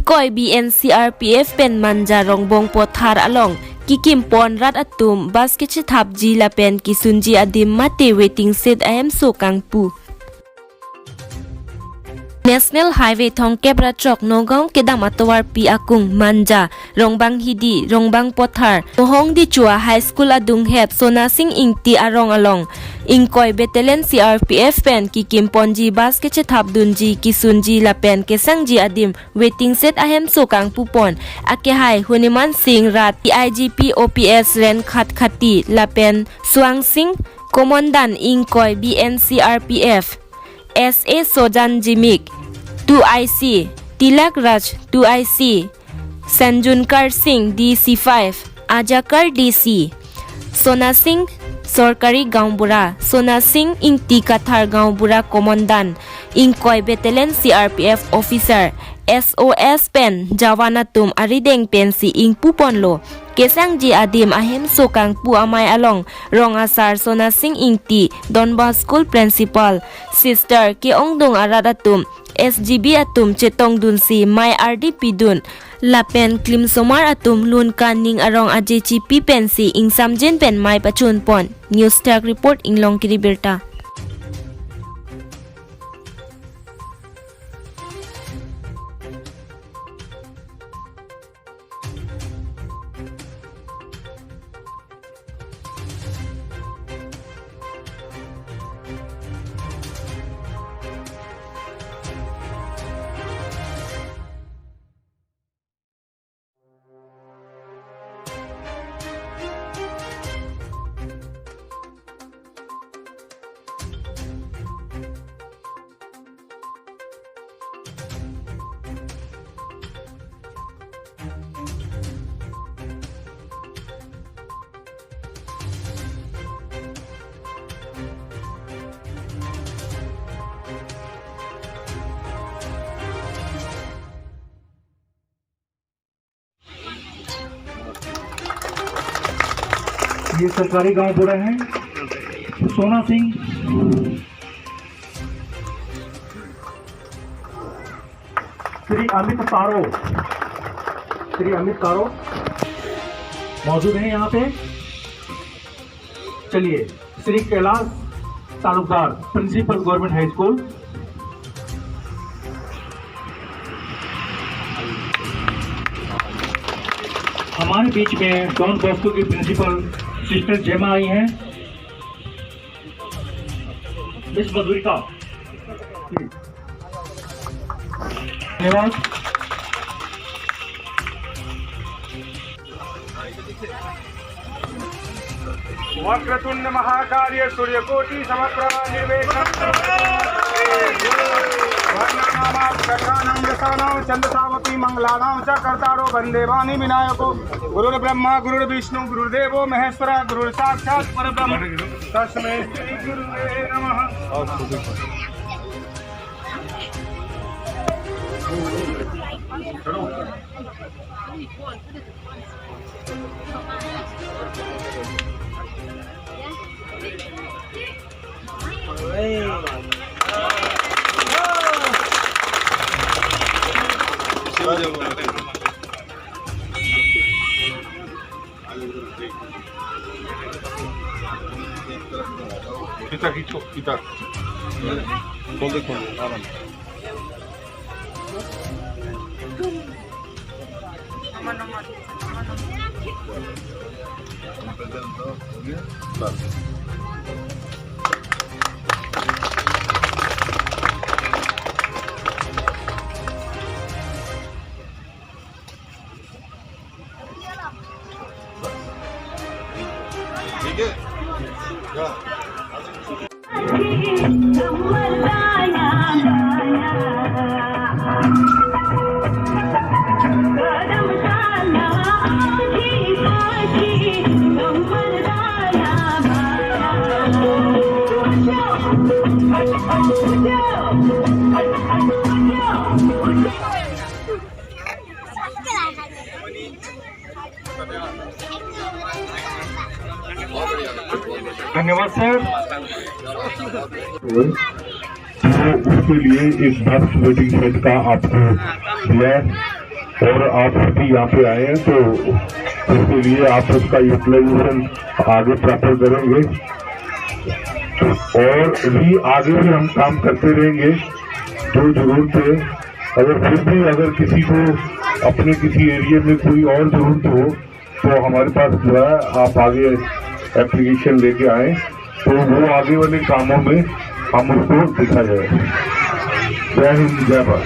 Ingkoi BN CRPF pen Manja Rongbang Pothar along kikim pon rat atum bas kachethapji lapen kisunji adim mate waiting set ahemso kangpu. National Highway Thongkebra Chok Nogong Kedam Atawar Pi Akung Manja Rongbang Hidi Rongbang Pothar Mohong di Chua High School Adung Hep Sona Sing Ingti Arong Along Ingkoi Betelen CRPF pen Kikim Ponji Bas Kechethap Dunji Kisunji Lapen Kesangji Adim Waiting Set Ahemso Kangpu Pon Akehai Huniman Singh Rat IGP OPS Ren Khat Khati Lapen Swang Singh Komandan Ingkoi BN CRPF SA Sojan Jimik 2IC Tilak Raj 2IC Sanjunkar Singh DC5 Ajakar DC Sona Singh Sorkari Gaunbura Sona Singh Ingti Kathar Gaunbura Komandan Ingkoi Betelen CRPF Officer SOS Pen Javanatum Arideng Pensi Ing Puponlo Kesangji Adim Ahemso Kangpu Amai Along Rong Asar Sona Singh Ingti Donba School Principal Sister Keongdong Aradatum SGB Atum Chetong Dunsi Mai RDP Dun Lapen Klim Somar Atum Lun Kaning Arong Ajechi Pi Pensi Ing Samjen Pen Mai Pachun Pon News Tag Report Inglongkiri Abirta. ये सरकारी गांव बुरा है सोना सिंह श्री अमित कारो मौजूद हैं यहाँ पे। चलिए Shri Kailash Talukdar principal government high school हमारे बीच में डॉन बॉस्को की प्रिंसिपल सिस्टर जेमा आई हैं। मिस मधुरिका धन्यवाद। वक्रतुंड महाकार्य सूर्यकोटि समप्रभा निर्विघ्नं चंद्रसावती मंगलानां च कर्तारो वंदे वाणी विनायको गुरुर्ब्रह्मा गुरुर्विष्णु गुरुर्देवो महेश्वर गुरुर्साक्षात् परब्रह्म तस्मै श्री गुरुवे नमः। kita खींचो kita खोल दे आराम ठीक है क्या धन्यवाद सर। उसके लिए इस बॉक्स वेटिंग सेट का आपको दिया और आप सभी यहाँ पे आए हैं तो उसके लिए आप उसका यूटिलाइजेशन आगे प्रॉपर करेंगे और भी आगे भी हम काम करते रहेंगे। जो जरूरत है फिर भी अगर किसी को अपने किसी एरिया में कोई और जरूरत हो तो हमारे पास जो है आप आगे एप्लीकेशन लेके आए तो वो आगे वाले कामों में हम उसको दिखा जाए। जय हिंद, जय भारत।